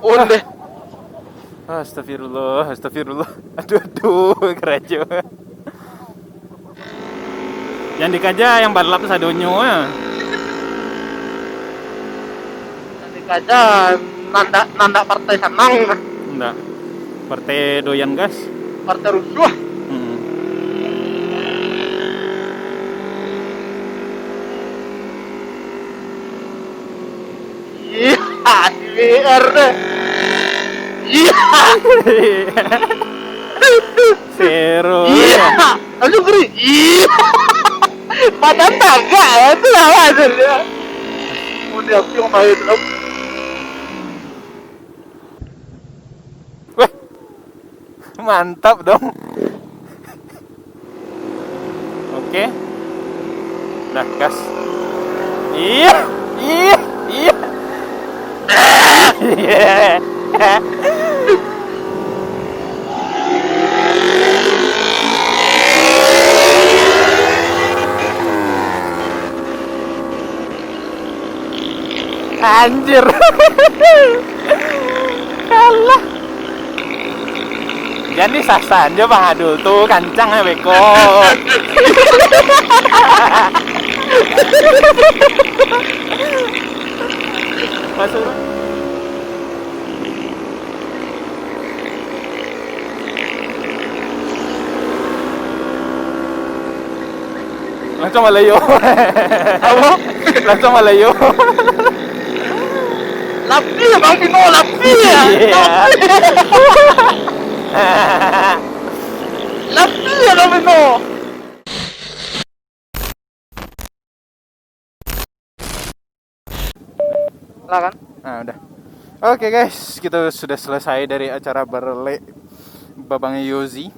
Udah. Astagfirullah, astagfirullah. Aduh, kerajo. Yang dikaja yang balap sadonyo ya. Nanti kaca nanda partai senang, Enggak. Partai doyan gas. partai rusuh. Hmm. Iya, DPR deh. Iya. Zero. Iya. Langsung geri. Iya. Badan tangga ya, itu apa hasilnya? Mau diambil main om. Wah, mantap dong. Oke. Dah, gas. Iya, iya, iya. Iya. Anjir. Kalah. Jadi sasan aja Bang Adul tuh kancang ya beko. Masuk. Langsung malayo. Apa? Langsung malayo. Lapi ya Bang Pino, lapi ya. Iya. Lapi ya Bang Pino. Lah kan? Nah, udah. Oke guys, kita sudah selesai dari acara Barle Babang Yozi.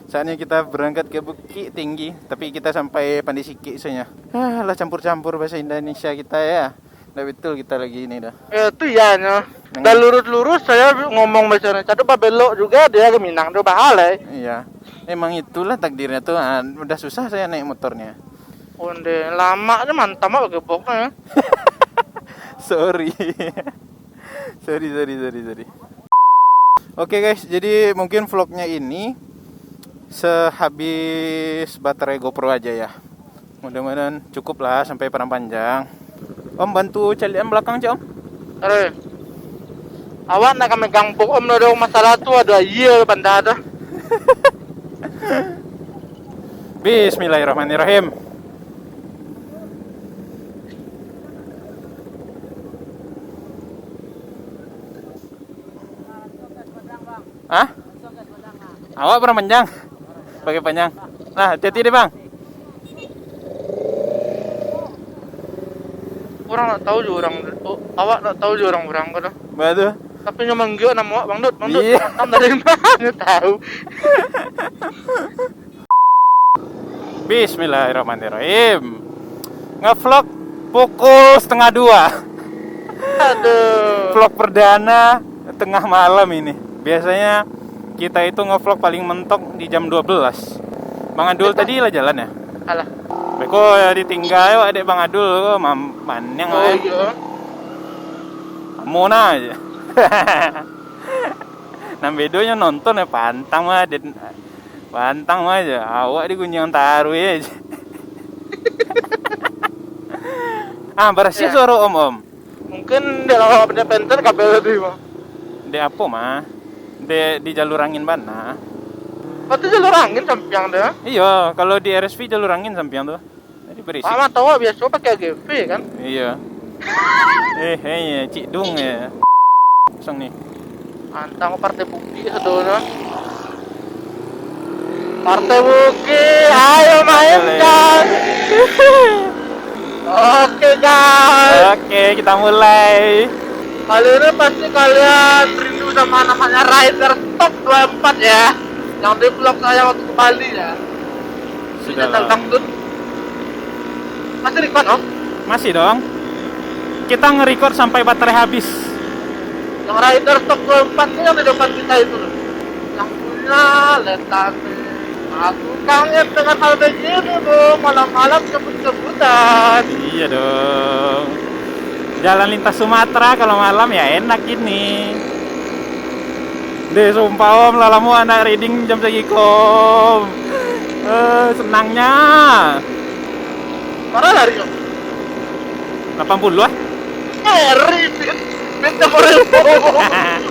Saatnya kita berangkat ke Bukit Tinggi, tapi kita sampai Pandisiki soalnya. Lah campur-campur bahasa Indonesia kita ya. Udah betul kita lagi ini dah. Itu ya nya. Dan lurus-lurus saya ngomong bahasa Indonesia tuh belok juga dia ke Minang tuh bahale. Iya. Emang itulah takdirnya tuh. Udah susah saya naik motornya. Onde lama aja mantap mah geboknya. Sorry. sorry. Oke guys, jadi mungkin vlognya ini sehabis baterai GoPro aja ya. Mudah-mudahan cukup lah sampai panjang. Om bantu calian belakang aja om. Are. Awak nak megang bok om ada masalah tuh ada iya banda ada. Bismillahirrahmanirrahim. Hah? Awak pernah panjang? Pakai panjang. Nah, hati-hati deh bang. Orang nak tahu juga orang. Oh, awak nak tahu juga orang kan. Batu. Tapi nyo manggil nama awak Bang Dut. Iya. Nam dari mana tahu. Bismillahirrahmanirrahim. Ngevlog pukul 1:30. Aduh. Vlog perdana tengah malam ini. Biasanya kita itu ngevlog paling mentok di jam 12. Bang Adul tadi lah jalan ya? Alah. Beko ya ditinggal ya adek Bang Adul maneng Oh iya. Mona aja. Nah bedonya nonton ya pantang mah aja. Awak di Gunjang Taru ya. Bersih suara om. Mungkin dia lawan benda penter kabel tadi mah. Di apa mah? Di jalur angin mana? Itu jalur angin sampiang deh. Iya, kalau di RSV jalur angin sampiang tuh. Jadi berisik. Mama tahu biasa pakai AGV kan. Iya. Cik Dung ya. Kosong nih. Antang partai bukti sedono. Partai bukti, ayo mainkan. Oke guys. Oke, kita mulai. Kali ini pasti kalian rindu sama namanya Rider Top 24 ya. Yang di vlog saya waktu ke Bali ya. Sudah Channel lah. Dangdut. Masih record om? Masih dong. Kita nge-record sampai baterai habis. Yang Rider Top 24 ini yang di depan kita itu loh. Yang punya letane. Aku kangen dengan hal begini bu. Malam-malam sebut-sebutan. Iya dong. Jalan lintas Sumatera kalau malam ya enak ini. Deh sumpah om, lalamu anak reading jam segini om. Senangnya. Mana lari om? 80 ah. Ribet. Benta korel.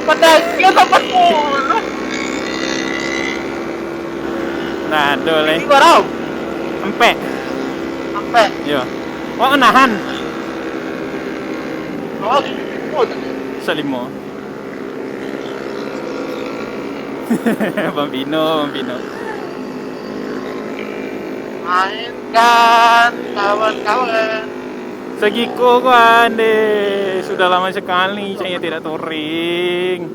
Padahal 80. Nah, dole. Ini barang. Sampai. Sampai. Yo. Oh, nahan. Oh, Salimo. Bambino. Mainkan kawan-kawan. Segiko kan deh. Sudah lama sekali saya tidak touring.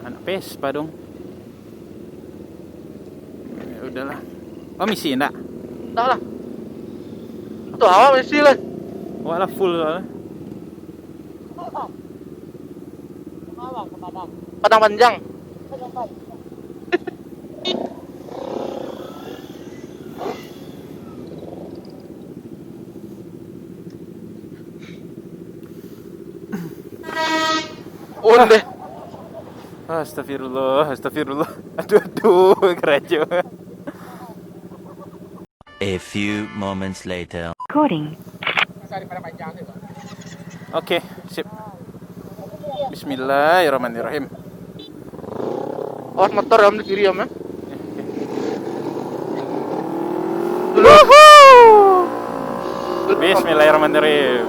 Anak Vespa dong. Ya udahlah. Oh misi enggak? Dah lah. Tuh awak mesti lah. Walah full soalnya. Padang panjang. Udah. Astagfirullah. Aduh, kerajo. A few moments later. Recording. Oke, sip. Bismillahirrahmanirrahim. Awas motor om di kiri om ya. Bismillahirrahmanirrahim.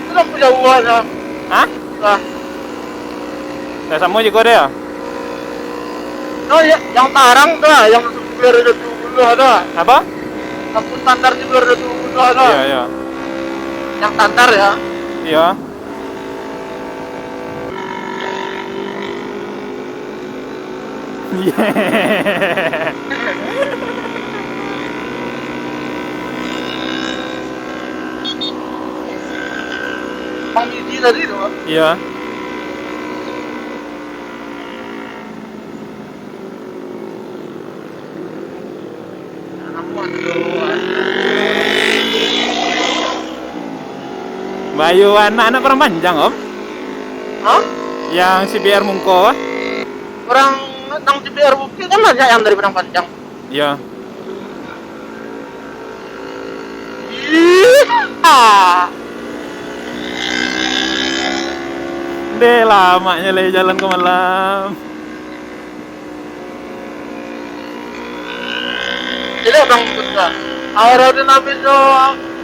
Itu lah kejauhan ya. Hah? Nah. Saya sama juga deh ya? Oh ya, yang tarang tuh, yang biar ada dulu ada. Apa? Lampu standar di biar ada dulu ada. Iya. Yang standar ya. Iya. Bang Didi tadi tuh. Iya. Bayu anak perang panjang om? Hah? Yang CBR Mungko? Orang nang CBR Bukit kan banyak yang dari Padang Panjang. Iya. Deh lamanya lagi jalan ke malam. Jadi Bang Bud kan. Aerodinamis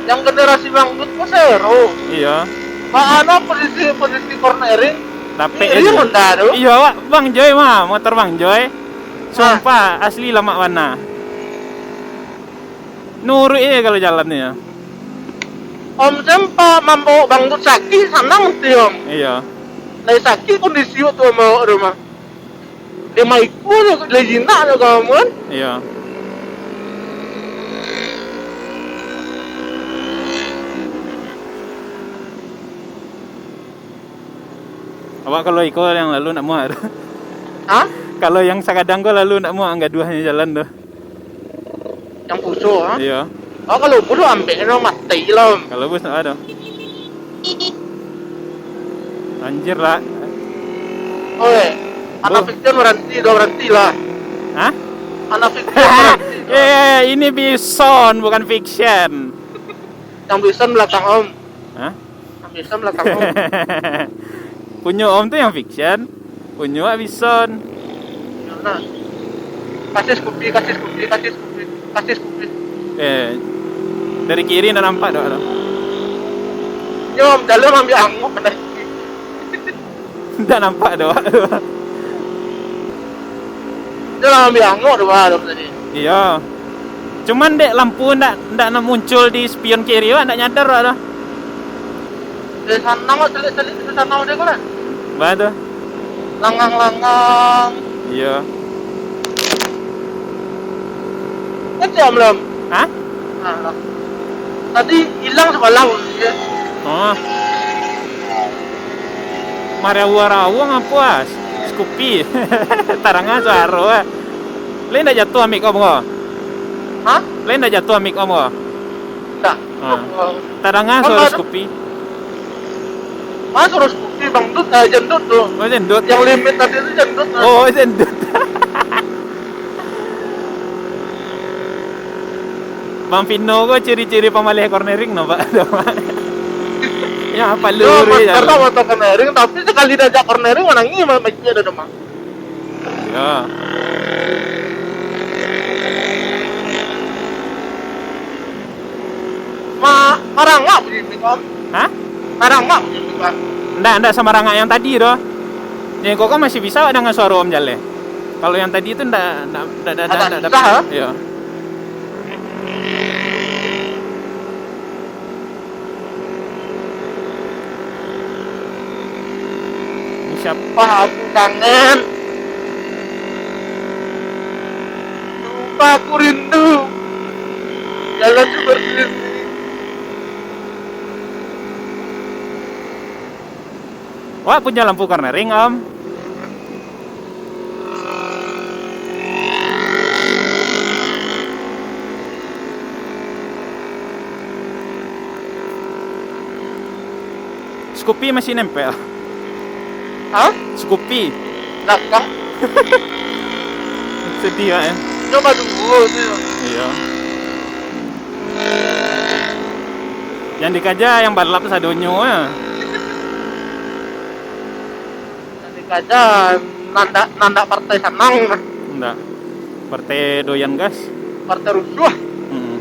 yang generasi Bang Bud kok zero. Iya. Mana posisi cornering? Tapi Ini Honda tuh. iya Wak, Bang Joy mah, motor Bang Joy. Sumpah asli lama warna. Nurut ya kalau jalannya. Om sempat mampu Bang Bud Saki sana mesti om. Iya. Lai Saki kondisi tuh mau rumah. Dia maiku tuh lejina tuh kamu kan. Iya. Awak kalau iko yang lalu nak muat. Hah? Kalau yang sakadang kau lalu nak muat enggak duanya jalan tuh. Yang puso ha? Iya. Oh kalau puso ambil no mati lah. Kalau bus nak ada. Anjir lah. Oke. Anak fiction berhenti lah. Hah? Anak fiction berhenti. Ini bison bukan fiction. Yang bisa belakang om. Hah? Yang bisa belakang om. Punya om tuh yang fiction. Punya bison. Nah. Kasih Scoopy. Dari kiri nak nampak doa. Yo om dalam ambil angok kan. Tidak nampak doa. Dalam ambil angok doa tadi. Iya. Cuman dek lampu ndak nak muncul di spion kiri, ndak nyadar doa. Dari sana mau telik-telik ke sana udah kan? Bada. Langgang-langgang. Iya. Jam belum? Hah? Nah, tadi hilang sebelah ya. Oh. Maria Warawa ngapuas. Scoopy. Taranga suaro. Lain dah jatuh amik om ko. Hah? Lain dah jatuh amik om ko. Enggak. Tadangan Kan suara ada- Scoopy. Mas harus bukti Bang Dut, jendut tuh. Oh jendut. Yang limit tadi itu jendut. Oh jendut. Bang Vino ko ciri-ciri pemalih cornering no pak. Ya apa Yo, luri Mas karena motor cornering, tapi sekali diajak cornering mana ini macamnya ada demam. Ya. Marang nggak bunyi mikam? Hah? Marang nggak bunyi mikam? Nggak sama Rangga yang tadi doh. Yang kok masih bisa dengan suara Om Jale. Kalau yang tadi itu nggak Susah, Iya. Ini siapa? Wah, aku kangen. Lupa aku rindu. Jalan seperti ini. Wah punya lampu cornering Om. Scoopy masih nempel. Hah? Scoopy. Belakang. Sedih ya. Coba dulu nih. Iya. Yang dikaja yang balap sadonyo ya. Nanti kaja nanda partai senang, Enggak. Partai doyan gas. partai rusuh. Hmm.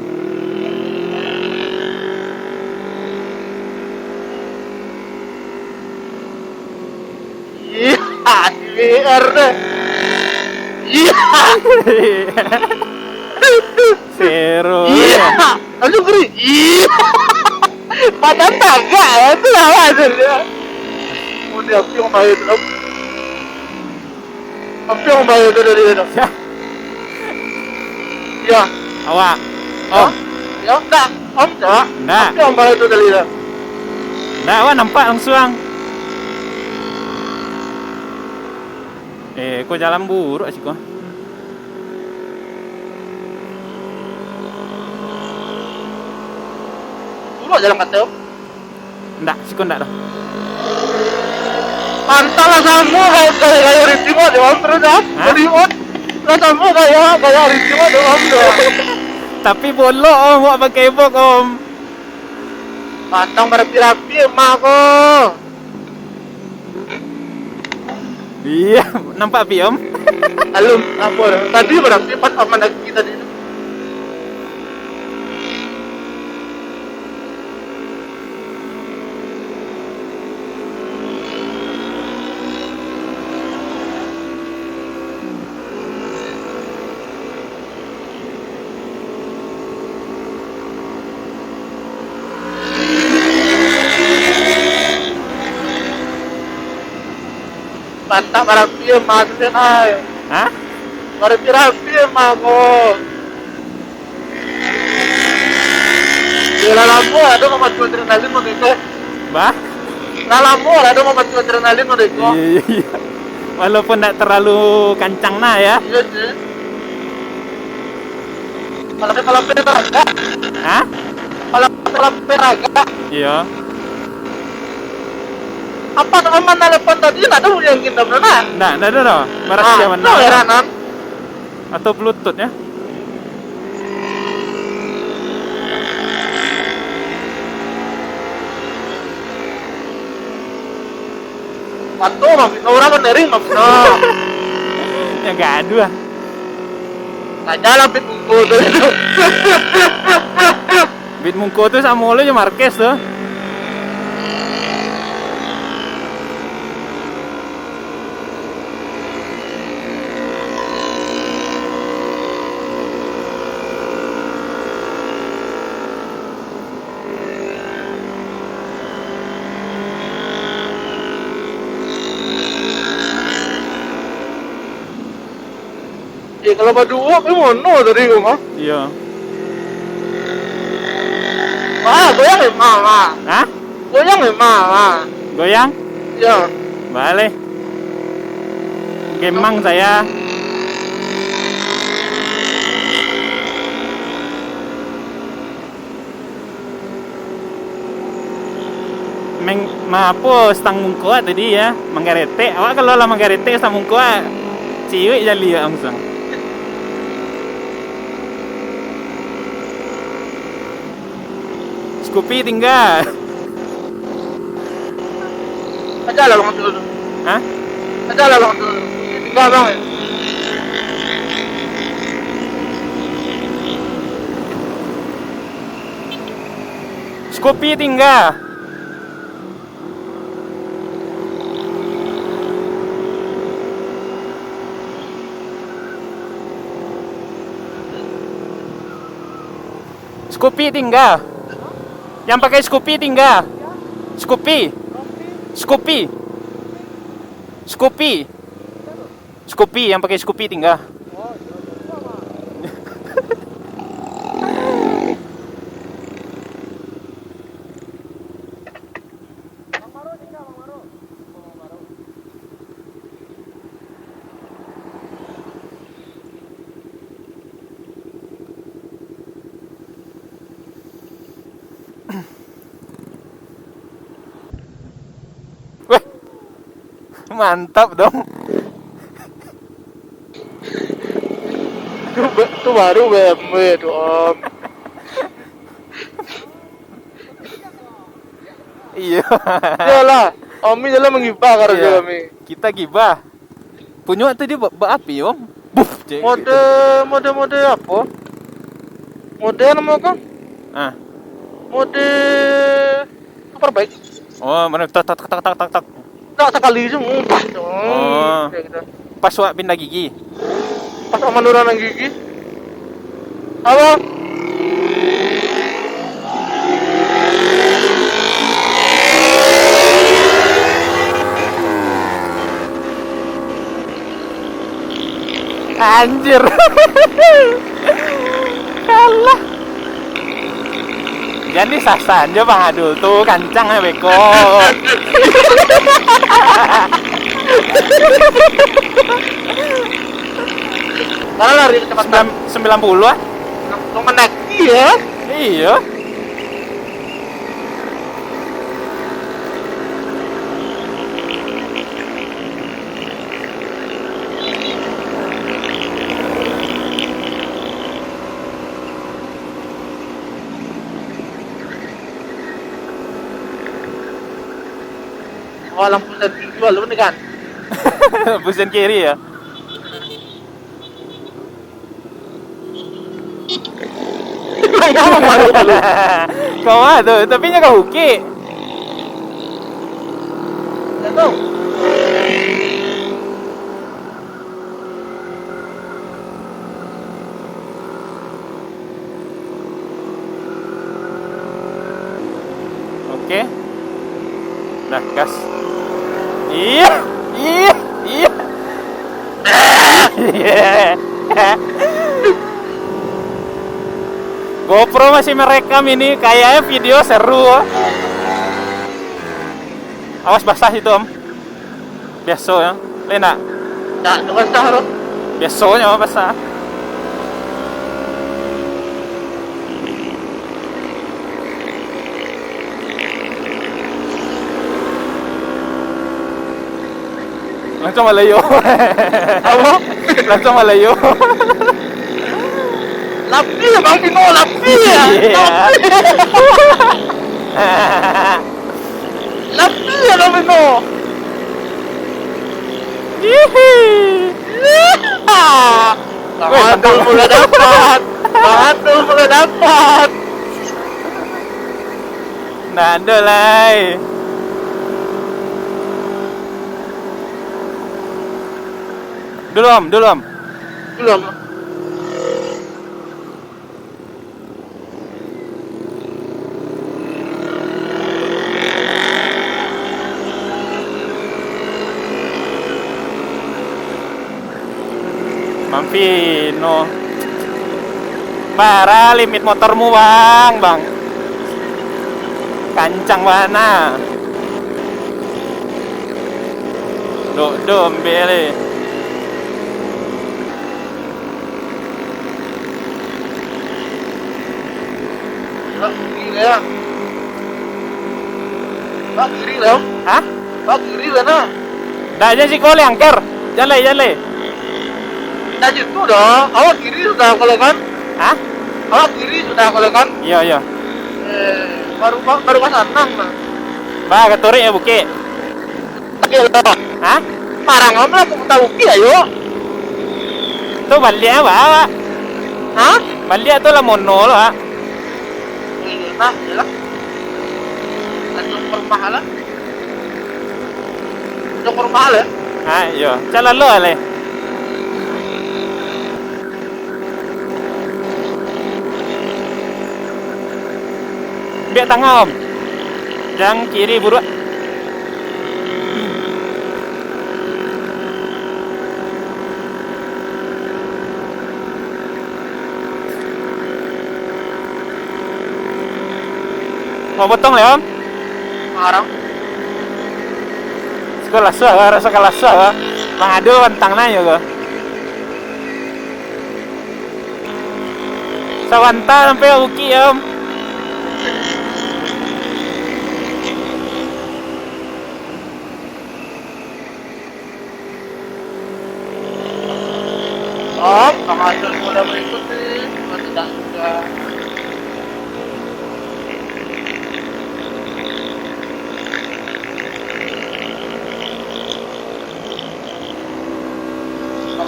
Iya, DPR deh. Iya. Zero. Iya. Lalu beri. Iya. Padahal kagak ya, itu apa aja. Mau dia api yang bayar itu. Api yang bayar itu dari itu. Ya, Iya. awak. Oh, Ya enggak. Om enggak. Enggak. Api yang bayar itu dari itu. nah, awak nampak langsung. Kok jalan buruk sih kok. Dulu jalan kateo. Enggak, sih kok enggak dah. Pantalah kamu kayak ritmo deh om terus ah. Jadi om. Lah kamu kayak ritmo deh om. Tapi bolok Om, awak pakai bok Om. Pantang berapi-rapi emak ko. Iya, nampak pi Om. Alum, apa? Tadi berarti pas aman lagi kita di. Pantang berapi emak tu ay. Hah? Berapi-rapi emak ko. Lalamu ada memacu adrenalin mo dito. Bah? Lalamu ada memacu adrenalin mo dito. Iya, iya. Walaupun enggak terlalu kencang nah ya. Iya sih. Kalau peraga, Hah? kalau peraga, Iya. apa nama telepon tadi? Ada yang kita benar? Enggak ada dah. Baras zaman no, heranan. atau Bluetooth ya. Pato, mabino orang menering, mabino. Ya enggak ada. Kaya lapit buku tuh. Bit mungko tuh sama lo ya Marquez tuh. Ya kalau berdua, mono tadi rumah. Iya. Wah, goyang memang lah. Hah? Goyang memang lah. Goyang? Ya, Balik. Gemang saya. Mapo stang mungkua tadi ya, Manggarete. Awak kalau lah Manggarete stang mungkua, ciwi jali ya langsung. Scoopy tinggal. Aja lah long dulu. Hah? Aja lah long dulu. Tinggal bang. Scoopy tinggal. Scoopy tinggal. Yang pakai Scoopy tinggal. Scoopy. Scoopy. Scoopy. Scoopy yang pakai Scoopy tinggal. Weh, mantap dong. Itu baru BMW tuh om. Iya. Iyalah, Omi jalan menggibah karena Iya. Omi. Kita gibah. Punya tadi api om. Buf. cek gitu. Mode apa? Mode nama kan? Ah. Mode superbike. Oh, mana tak tak tak tak tak tak. Tak sekali aja ngumpah. Oh. Kayak gitu. Pas wak pindah gigi. Pas sama nurunan gigi. Apa? Anjir. Kalah. Jadi sah-sah aja Bang Adul tuh kancang ya beko. Karena lari kecepatan 90 ah. lu menek. Iya. Iya. Oh, lampu sen jual lu nih kan. Busen kiri ya. Kau tuh, tapi nya kau huki. Enggak tahu. Oke. Nah, gas. Iya, iya, iya. GoPro masih merekam ini, kayaknya video seru. Awas basah itu om. Biasa ya, Lena. Ya, depan sahur. Biasanya basah. Langsung malayo. Apa? Langsung malayo. Lapi ya Bang Pino, lapi ya. Iya. Lapi ya Bang Pino. Bang Adul mulai dapat. Bang Adul mulai dapat. Nah, ada lah. Dulu om. Belum. Mampino. Parah limit motormu bang. Kancang mana? Dombele. Gila ya. Pak kiri lah. Hah? Pak kiri sana. Dah aja sih kau angker. Jalan. Nah itu dong. Awak kiri sudah kalau kan? Hah? Awak kiri sudah kalau kan? Iya. Baru pas anang lah. Ba katuri ya buki. Oke lah. Hah? Parang kamu lah aku tahu ki ayo. Tuh balik ba? Hah? Balik tuh lah mono lo ha. Nah, jelas. Lanjut ke rumah lah. Lanjut ke rumah lah. Ah, iya. Jalan lo ale. Biar tengah om. Jangan kiri buruk. Mau potong ya om? Sekarang. Sekolah suah, rasa kalah suah. Mengadu wantang na yo. Sawanta sampai uki om. Oh, hasil mulai berikut nih. Tidak juga.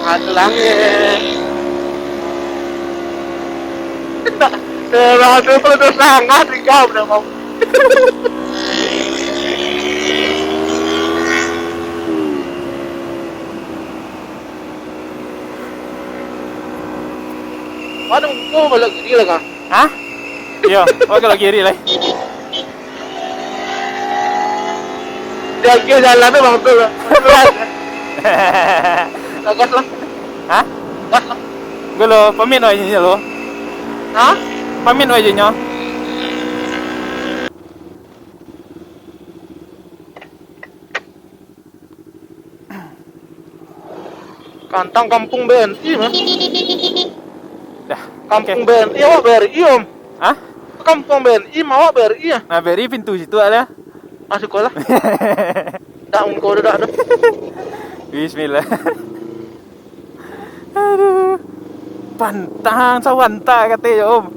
Hasil angin. Hasil itu sangat dijawab deh kamu. Waduh, kau balik gini lah kan? Hah? Iya, oh kalau kiri lah. Dia kira jalan tu bang tu lah. Gas lah, Hah? gas lah. Gue lo pamit aja lo. Hah? Pamit aja nyo. Kantang kampung BNI mah. Dah. Kampung BNI awak BRI om. Hah? Kampung BNI mau awak BRI ya? Nah, beri pintu situ ada. Masuk sekolah. Dah engkau dah ada. Bismillah. Aduh. Pantang sawanta katanya om.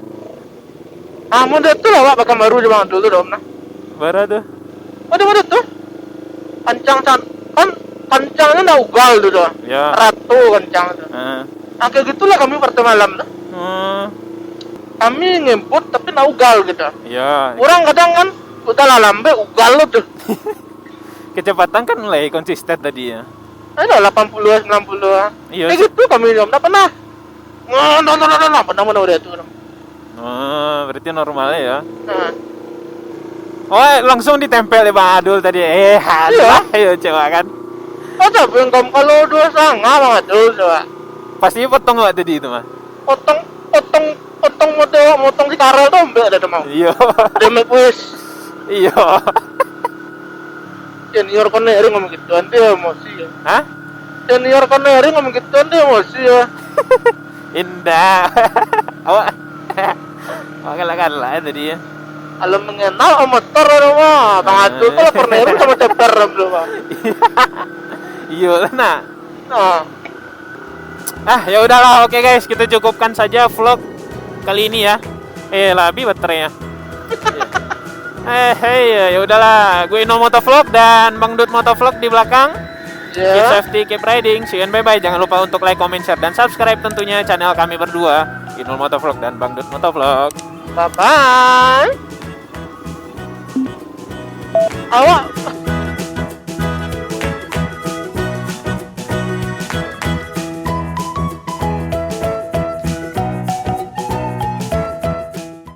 Amun dah tu lah awak pakai baru je bang dulu dah om nah. Bara tuh. Mana tu? Kancang kan kancangnya dah ugal tu dah. Ya. Ratu kancang tu. Kayak gitulah kami pertama malam dah. Kami ngemput tapi nak ugal gitu. Ya. Orang kadang kan udah lah lambe ugal lo tuh. Kecepatan kan mulai konsisten tadi ya. Ada 80 90. Iya. Kayak gitu kami om. Tak pernah. Nah, pernah mana udah tu. Oh, berarti normalnya ya. Nah. Oh, langsung ditempel ya Bang Adul tadi. Iya. Ayo coba kan. Ada bengkom kalau 2,5 bang Adul coba. Pasti potong nggak tadi itu mah. Potong di karel tuh mbak ada mau. Iya. Demi puis Iya. senior koneri ngomong gitu nanti emosi ya. Hah? Senior koneri ngomong gitu nanti emosi ya. Indah. Awak. Awak kalah tadi ya. Kalau mengenal motor mah bang Adul kalau koneri sama ceper belum bang. Iya lah nak. Nah. Ya udahlah, oke guys, kita cukupkan saja vlog kali ini ya. Labi baterainya. Ya udahlah, gue Ino Motovlog dan Bang Dut Motovlog di belakang. Keep safety, keep riding. See you and bye bye. Jangan lupa untuk like, comment, share dan subscribe tentunya channel kami berdua, Ino Motovlog dan Bang Dut Motovlog. Bye bye. Awak